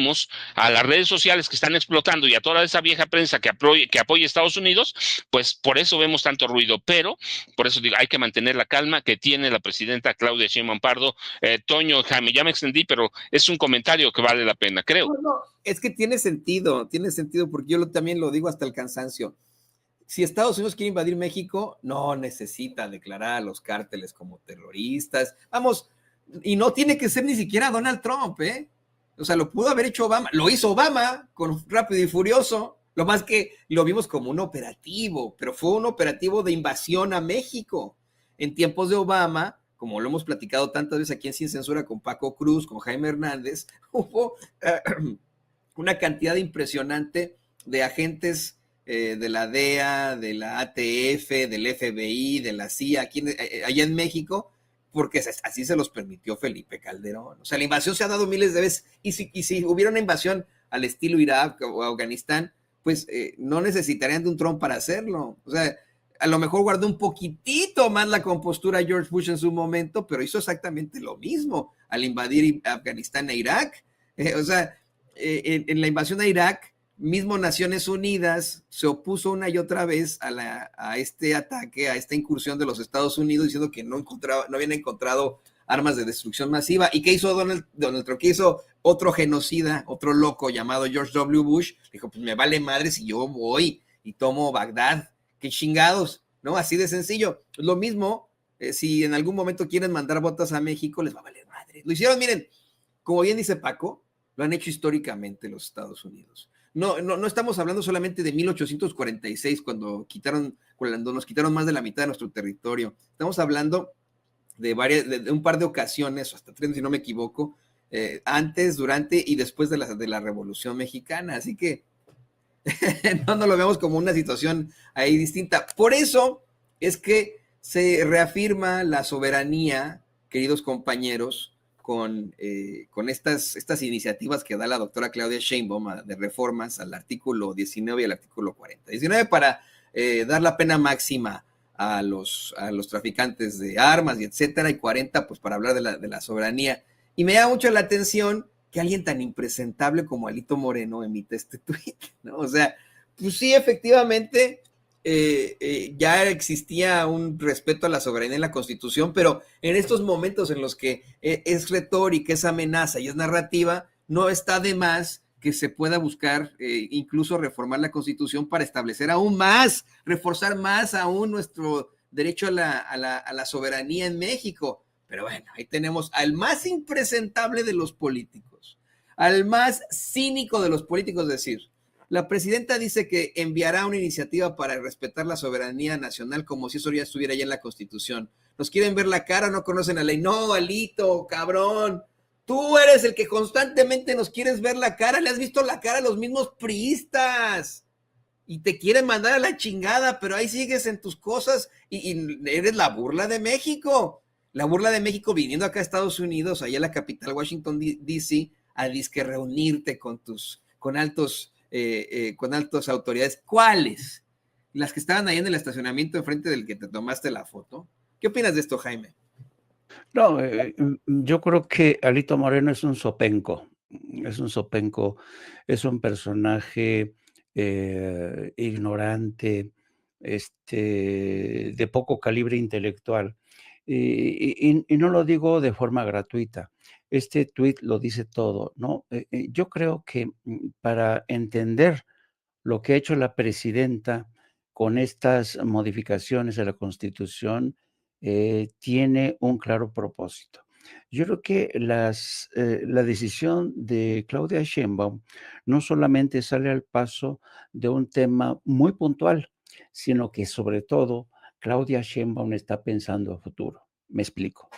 vemos a las redes sociales que están explotando y a toda esa vieja prensa que apoya a Estados Unidos, pues por eso vemos tanto ruido. Pero por eso digo, hay que mantener la calma que tiene la presidenta Claudia Sheinbaum Pardo. Toño, Jaime, ya me extendí, pero es un comentario que vale la pena, creo. No, es que tiene sentido porque yo también lo digo hasta el cansancio. Si Estados Unidos quiere invadir México, no necesita declarar a los cárteles como terroristas. Vamos, y no tiene que ser ni siquiera Donald Trump, ¿eh? O sea, lo pudo haber hecho Obama. Lo hizo Obama con Rápido y Furioso. Lo más que lo vimos como un operativo, pero fue un operativo de invasión a México. En tiempos de Obama, como lo hemos platicado tantas veces aquí en Sin Censura con Paco Cruz, con Jaime Hernández, hubo una cantidad impresionante de agentes de la DEA, de la ATF, del FBI, de la CIA, aquí allá en México, porque así se los permitió Felipe Calderón. O sea, la invasión se ha dado miles de veces, y si hubiera una invasión al estilo Irak o Afganistán, pues no necesitarían de un Trump para hacerlo. O sea, a lo mejor guardó un poquitito más la compostura George Bush en su momento, pero hizo exactamente lo mismo al invadir Afganistán e Irak. O sea, en la invasión a Irak, mismo Naciones Unidas se opuso una y otra vez a este ataque, a esta incursión de los Estados Unidos, diciendo que no habían encontrado armas de destrucción masiva. ¿Y qué hizo Donald Trump? ¿Qué hizo otro genocida, otro loco llamado George W. Bush? Dijo, pues me vale madre si yo voy y tomo Bagdad. ¡Qué chingados! ¿No? Así de sencillo. Lo mismo, si en algún momento quieren mandar botas a México, les va a valer madre. Lo hicieron, miren, como bien dice Paco, lo han hecho históricamente los Estados Unidos. No estamos hablando solamente de 1846, cuando nos quitaron más de la mitad de nuestro territorio. Estamos hablando de un par de ocasiones, hasta tres, si no me equivoco, antes, durante y después de la Revolución Mexicana. Así que no lo vemos como una situación ahí distinta. Por eso es que se reafirma la soberanía, queridos compañeros, con estas iniciativas que da la doctora Claudia Sheinbaum de reformas al artículo 19 y al artículo 40. 19 para dar la pena máxima a los traficantes de armas y etcétera, y 40 pues para hablar de la soberanía. Y me da mucho la atención que alguien tan impresentable como Alito Moreno emite este tuit, ¿no? O sea, pues sí, efectivamente, ya existía un respeto a la soberanía en la Constitución, pero en estos momentos en los que es retórica, es amenaza y es narrativa, no está de más que se pueda buscar incluso reformar la Constitución para establecer aún más, reforzar más aún nuestro derecho a la soberanía en México. Pero bueno, ahí tenemos al más impresentable de los políticos, al más cínico de los políticos, es decir, la presidenta dice que enviará una iniciativa para respetar la soberanía nacional como si eso ya estuviera ya en la Constitución. ¿Nos quieren ver la cara? ¿No conocen la ley? No, Alito, cabrón. Tú eres el que constantemente nos quieres ver la cara. Le has visto la cara a los mismos priistas. Y te quieren mandar a la chingada, pero ahí sigues en tus cosas y eres la burla de México. La burla de México viniendo acá a Estados Unidos, allá a la capital, Washington, D.C., a disque reunirte con altas autoridades. ¿Cuáles? Las que estaban ahí en el estacionamiento enfrente del que te tomaste la foto. ¿Qué opinas de esto, Jaime? No, yo creo que Alito Moreno es un zopenco, es un personaje ignorante, de poco calibre intelectual. Y no lo digo de forma gratuita. Este tuit lo dice todo, ¿no? Yo creo que para entender lo que ha hecho la presidenta con estas modificaciones a la Constitución, tiene un claro propósito. Yo creo que la decisión de Claudia Sheinbaum no solamente sale al paso de un tema muy puntual, sino que sobre todo Claudia Sheinbaum está pensando a futuro. Me explico.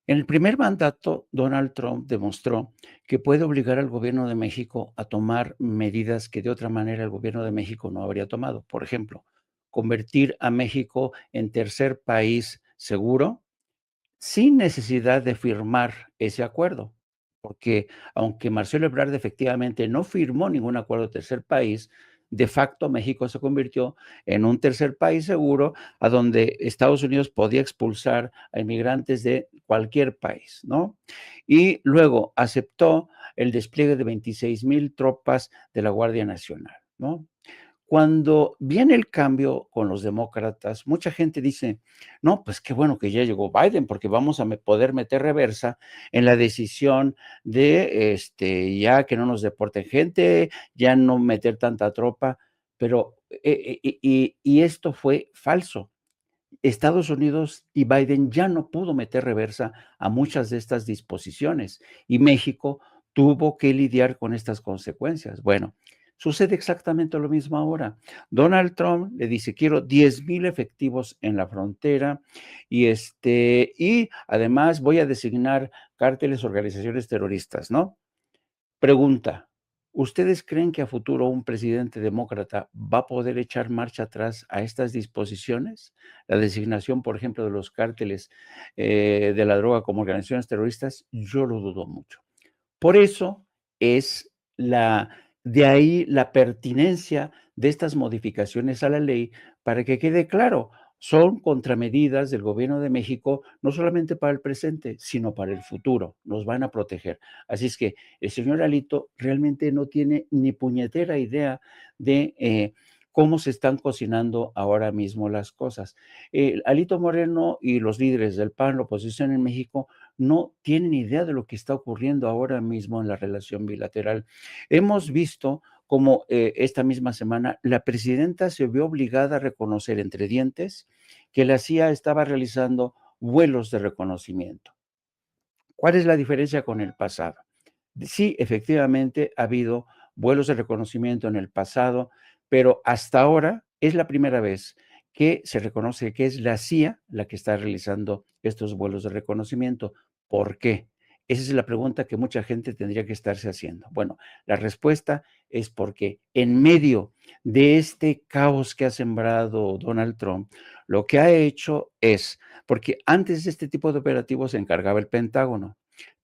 En el primer mandato, Donald Trump demostró que puede obligar al gobierno de México a tomar medidas que de otra manera el gobierno de México no habría tomado. Por ejemplo, convertir a México en tercer país seguro sin necesidad de firmar ese acuerdo. Porque aunque Marcelo Ebrard efectivamente no firmó ningún acuerdo de tercer país, de facto México se convirtió en un tercer país seguro a donde Estados Unidos podía expulsar a inmigrantes de cualquier país, ¿no? Y luego aceptó el despliegue de 26,000 tropas de la Guardia Nacional, ¿no? Cuando viene el cambio con los demócratas, mucha gente dice, no, pues qué bueno que ya llegó Biden, porque vamos a poder meter reversa en la decisión de ya que no nos deporten gente, ya no meter tanta tropa, pero y esto fue falso. Estados Unidos y Biden ya no pudo meter reversa a muchas de estas disposiciones y México tuvo que lidiar con estas consecuencias. Bueno, sucede exactamente lo mismo ahora. Donald Trump le dice, quiero 10,000 efectivos en la frontera y además voy a designar cárteles, organizaciones terroristas, ¿no? Pregunta, ¿ustedes creen que a futuro un presidente demócrata va a poder echar marcha atrás a estas disposiciones? La designación, por ejemplo, de los cárteles de la droga como organizaciones terroristas, yo lo dudo mucho. Por eso es de ahí la pertinencia de estas modificaciones a la ley para que quede claro, son contramedidas del gobierno de México, no solamente para el presente, sino para el futuro, nos van a proteger. Así es que el señor Alito realmente no tiene ni puñetera idea de cómo se están cocinando ahora mismo las cosas. Alito Moreno y los líderes del PAN, la oposición en México, no tienen idea de lo que está ocurriendo ahora mismo en la relación bilateral. Hemos visto cómo esta misma semana la presidenta se vio obligada a reconocer entre dientes que la CIA estaba realizando vuelos de reconocimiento. ¿Cuál es la diferencia con el pasado? Sí, efectivamente ha habido vuelos de reconocimiento en el pasado, pero hasta ahora es la primera vez que se reconoce que es la CIA la que está realizando estos vuelos de reconocimiento. ¿Por qué? Esa es la pregunta que mucha gente tendría que estarse haciendo. Bueno, la respuesta es porque en medio de este caos que ha sembrado Donald Trump, lo que ha hecho es, porque antes de este tipo de operativos se encargaba el Pentágono,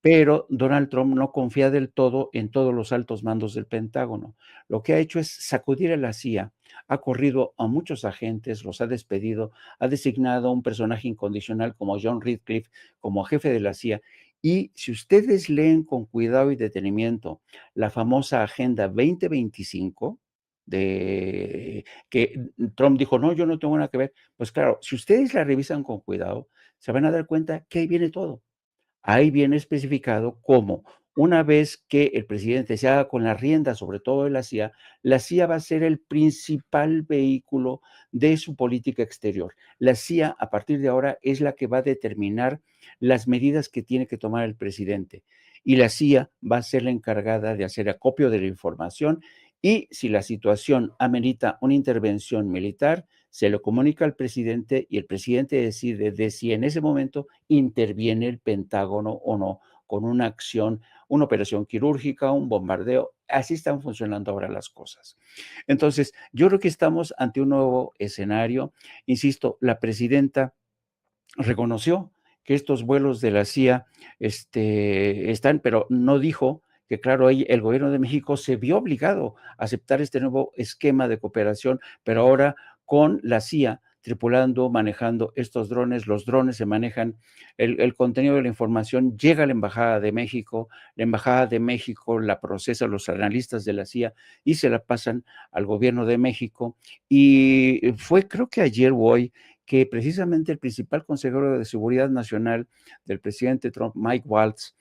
pero Donald Trump no confía del todo en todos los altos mandos del Pentágono. Lo que ha hecho es sacudir a la CIA, ha corrido a muchos agentes, los ha despedido, ha designado a un personaje incondicional como John Ratcliffe como jefe de la CIA. Y si ustedes leen con cuidado y detenimiento la famosa Agenda 2025, de que Trump dijo, no, yo no tengo nada que ver, pues claro, si ustedes la revisan con cuidado, se van a dar cuenta que ahí viene todo. Ahí viene especificado cómo una vez que el presidente se haga con las riendas, sobre todo de la CIA va a ser el principal vehículo de su política exterior. La CIA, a partir de ahora, es la que va a determinar las medidas que tiene que tomar el presidente. Y la CIA va a ser la encargada de hacer acopio de la información y si la situación amerita una intervención militar, se lo comunica al presidente y el presidente decide de si en ese momento interviene el Pentágono o no, con una acción, una operación quirúrgica, un bombardeo. Así están funcionando ahora las cosas. Entonces, yo creo que estamos ante un nuevo escenario. Insisto, la presidenta reconoció que estos vuelos de la CIA están, pero no dijo que, claro, ahí el gobierno de México se vio obligado a aceptar este nuevo esquema de cooperación, pero ahora con la CIA tripulando, manejando estos drones, los drones se manejan, el contenido de la información llega a la Embajada de México la procesa los analistas de la CIA y se la pasan al gobierno de México. Y fue creo que ayer o hoy que precisamente el principal consejero de Seguridad Nacional del presidente Trump, Mike Waltz,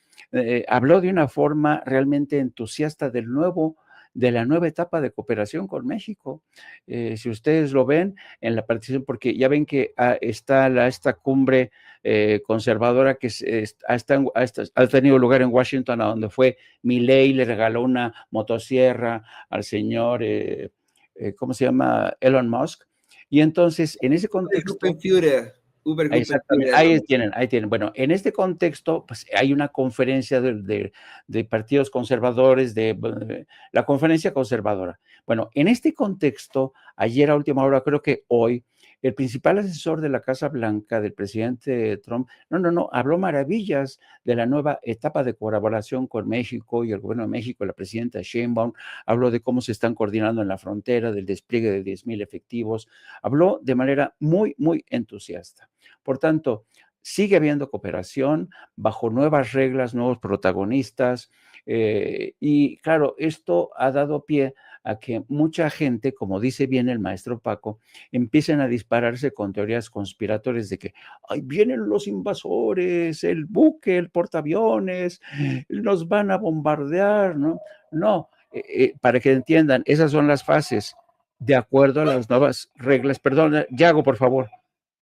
habló de una forma realmente entusiasta de la nueva etapa de cooperación con México. Si ustedes lo ven en la participación, porque ya ven que está esta cumbre conservadora que ha tenido lugar en Washington, a donde fue Milei, le regaló una motosierra al señor, ¿cómo se llama? Elon Musk. Y entonces, en ese contexto, exactamente, ahí tienen. Bueno, en este contexto, pues hay una conferencia de partidos conservadores, la conferencia conservadora. Bueno, en este contexto, ayer a última hora, creo que hoy, el principal asesor de la Casa Blanca del presidente Trump, habló maravillas de la nueva etapa de colaboración con México y el gobierno de México, la presidenta Sheinbaum, habló de cómo se están coordinando en la frontera, del despliegue de 10,000 efectivos, habló de manera muy, muy entusiasta. Por tanto, sigue habiendo cooperación bajo nuevas reglas, nuevos protagonistas, y claro, esto ha dado pie a que mucha gente, como dice bien el maestro Paco, empiecen a dispararse con teorías conspiratorias de que ahí vienen los invasores, el buque, el portaaviones, nos van a bombardear, ¿no? No, para que entiendan, esas son las fases de acuerdo a las nuevas reglas. Perdón, Yago, por favor,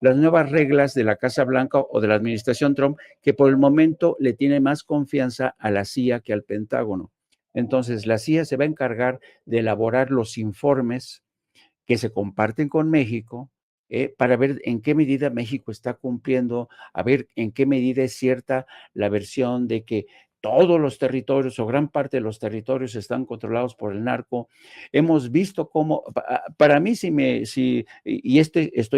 las nuevas reglas de la Casa Blanca o de la administración Trump, que por el momento le tiene más confianza a la CIA que al Pentágono. Entonces, la CIA se va a encargar de elaborar los informes que se comparten con México, para ver en qué medida México está cumpliendo, a ver en qué medida es cierta la versión de que todos los territorios o gran parte de los territorios están controlados por el narco. Hemos visto cómo, para mí, estoy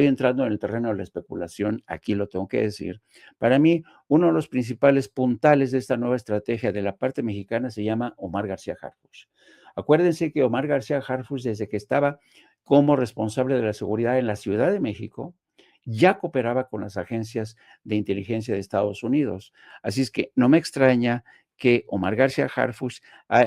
entrando en el terreno de la especulación, aquí lo tengo que decir, para mí, uno de los principales puntales de esta nueva estrategia de la parte mexicana se llama Omar García Harfuch. Acuérdense que Omar García Harfuch, desde que estaba como responsable de la seguridad en la Ciudad de México, ya cooperaba con las agencias de inteligencia de Estados Unidos. Así es que no me extraña que Omar García Harfuch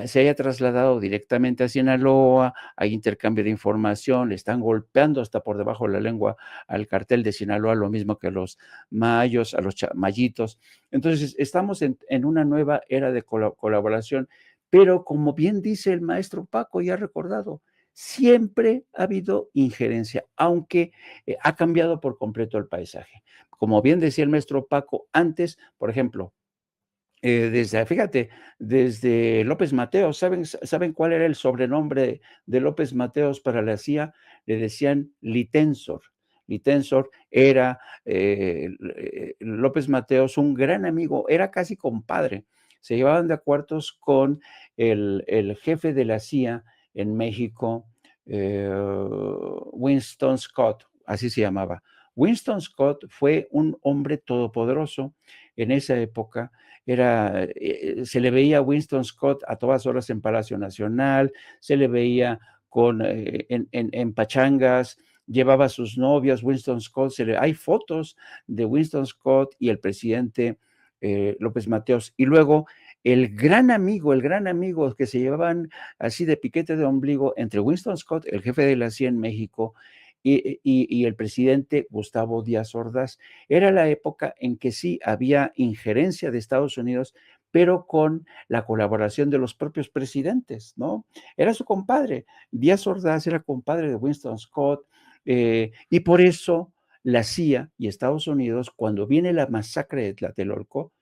se haya trasladado directamente a Sinaloa, hay intercambio de información, le están golpeando hasta por debajo de la lengua al cartel de Sinaloa, lo mismo que a los mayos, a los mayitos. Entonces, estamos en una nueva era de colaboración, pero como bien dice el maestro Paco, ya recordado, siempre ha habido injerencia, aunque ha cambiado por completo el paisaje. Como bien decía el maestro Paco, antes, por ejemplo, fíjate, desde López Mateos, ¿saben cuál era el sobrenombre de López Mateos para la CIA? Le decían Litensor. Litensor era López Mateos, un gran amigo, era casi compadre. Se llevaban de acuerdos con el jefe de la CIA en México, Winston Scott, así se llamaba. Winston Scott fue un hombre todopoderoso en esa época. Se le veía a Winston Scott a todas horas en Palacio Nacional, se le veía en pachangas, llevaba a sus novias. Winston Scott, hay fotos de Winston Scott y el presidente López Mateos, y luego el gran amigo que se llevaban así de piquete de ombligo entre Winston Scott, el jefe de la CIA en México, y el presidente Gustavo Díaz Ordaz. Era la época en que sí había injerencia de Estados Unidos, pero con la colaboración de los propios presidentes, ¿no? Era su compadre. Díaz Ordaz era compadre de Winston Scott, y por eso la CIA y Estados Unidos, cuando viene la masacre de Tlatelolco,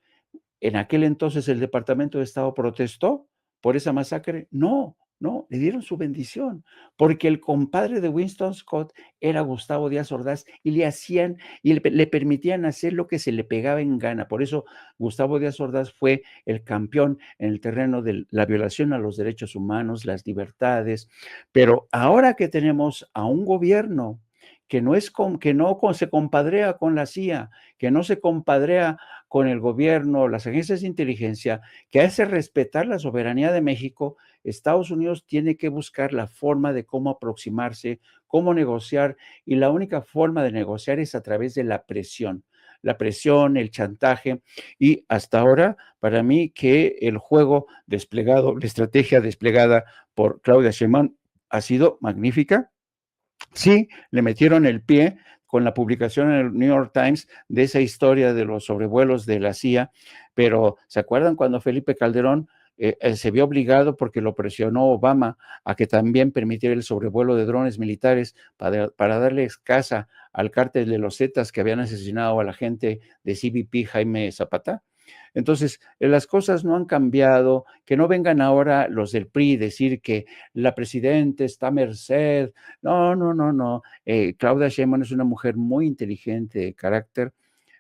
¿en aquel entonces el Departamento de Estado protestó por esa masacre? No, no, le dieron su bendición, porque el compadre de Winston Scott era Gustavo Díaz Ordaz y le permitían hacer lo que se le pegaba en gana. Por eso Gustavo Díaz Ordaz fue el campeón en el terreno de la violación a los derechos humanos, las libertades. Pero ahora que tenemos a un gobierno que no se compadrea con la CIA, que no se compadrea con el gobierno, las agencias de inteligencia, que hace respetar la soberanía de México, Estados Unidos tiene que buscar la forma de cómo aproximarse, cómo negociar, y la única forma de negociar es a través de la presión, el chantaje, y hasta ahora, para mí, que el juego desplegado, la estrategia desplegada por Claudia Sheinbaum ha sido magnífica. Sí, le metieron el pie con la publicación en el New York Times de esa historia de los sobrevuelos de la CIA, pero ¿se acuerdan cuando Felipe Calderón se vio obligado, porque lo presionó Obama, a que también permitiera el sobrevuelo de drones militares para darles caza al cártel de los Zetas que habían asesinado a la gente de CBP, Jaime Zapata? Entonces, las cosas no han cambiado, que no vengan ahora los del PRI decir que la presidenta está a merced. No, no, no, no. Claudia Sheinbaum es una mujer muy inteligente de carácter.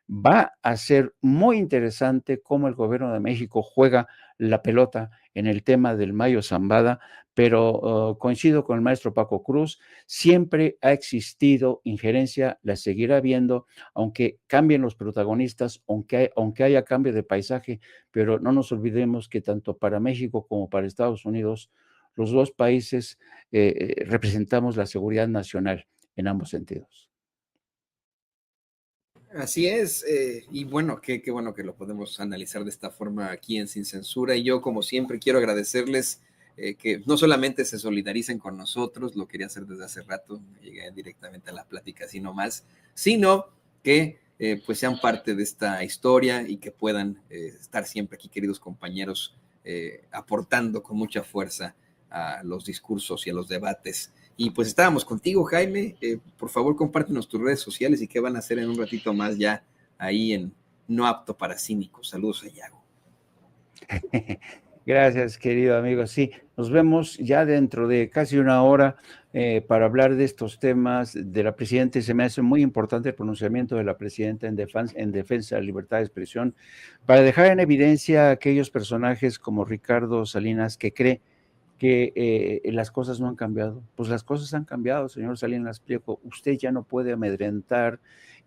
Va a ser muy interesante cómo el gobierno de México juega la pelota en el tema del Mayo Zambada, pero coincido con el maestro Paco Cruz, siempre ha existido injerencia, la seguirá habiendo, aunque cambien los protagonistas, aunque haya cambio de paisaje, pero no nos olvidemos que tanto para México como para Estados Unidos, los dos países representamos la seguridad nacional en ambos sentidos. Así es, y bueno, qué bueno que lo podemos analizar de esta forma aquí en Sin Censura. Y yo, como siempre, quiero agradecerles que no solamente se solidaricen con nosotros, lo quería hacer desde hace rato, llegué directamente a la plática así nomás, sino que pues sean parte de esta historia y que puedan estar siempre aquí, queridos compañeros, aportando con mucha fuerza a los discursos y a los debates. Y pues estábamos contigo, Jaime. Por favor, compártenos tus redes sociales y qué van a hacer en un ratito más ya ahí en No Apto para Cínicos. Saludos a Yago. Gracias, querido amigo. Sí, nos vemos ya dentro de casi una hora para hablar de estos temas de la presidenta. Se me hace muy importante el pronunciamiento de la presidenta en defensa de la libertad de expresión, para dejar en evidencia a aquellos personajes como Ricardo Salinas, que cree que las cosas no han cambiado. Pues las cosas han cambiado, señor Salinas Pliego. Usted ya no puede amedrentar,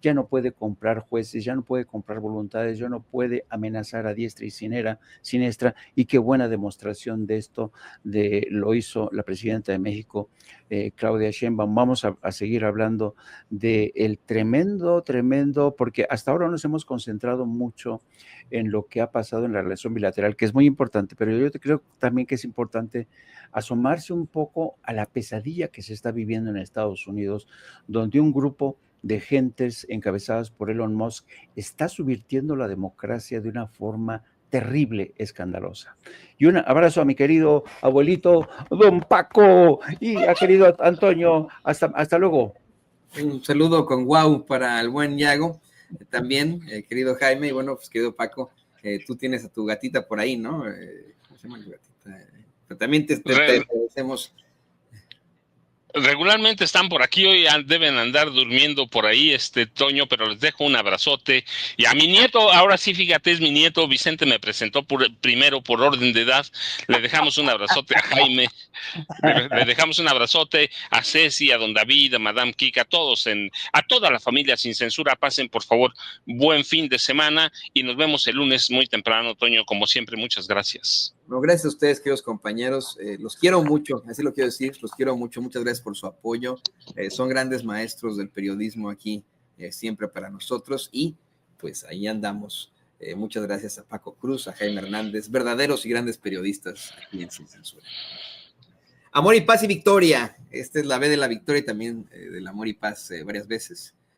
ya no puede comprar jueces, ya no puede comprar voluntades, ya no puede amenazar a diestra y siniestra. Y qué buena demostración de esto lo hizo la presidenta de México, Claudia Sheinbaum. Vamos a seguir hablando del tremendo, porque hasta ahora nos hemos concentrado mucho en lo que ha pasado en la relación bilateral, que es muy importante, pero yo creo también que es importante asomarse un poco a la pesadilla que se está viviendo en Estados Unidos, donde un grupo de gentes encabezadas por Elon Musk está subvirtiendo la democracia de una forma terrible, escandalosa. Y un abrazo a mi querido abuelito, don Paco, y a querido Antonio. Hasta luego. Un saludo con guau para el buen Yago, también, querido Jaime, y bueno, pues querido Paco, tú tienes a tu gatita por ahí, ¿no? ¿Cómo se llama tu gatita? Pero también te agradecemos. Regularmente están por aquí, hoy deben andar durmiendo por ahí, Toño, pero les dejo un abrazote. Y a mi nieto, ahora sí, fíjate, es mi nieto, Vicente me presentó primero por orden de edad, le dejamos un abrazote a Jaime, le dejamos un abrazote a Ceci, a don David, a Madame Kika, a todos, a toda la familia Sin Censura. Pasen, por favor, buen fin de semana y nos vemos el lunes muy temprano, Toño, como siempre, muchas gracias. No, gracias a ustedes, queridos compañeros. Los quiero mucho, así lo quiero decir, los quiero mucho. Muchas gracias por su apoyo. Son grandes maestros del periodismo aquí, siempre para nosotros. Y pues ahí andamos. Muchas gracias a Paco Cruz, a Jaime Hernández, verdaderos y grandes periodistas aquí en Sin Censura. Amor y paz y victoria. Esta es la B de la victoria y también del amor y paz varias veces.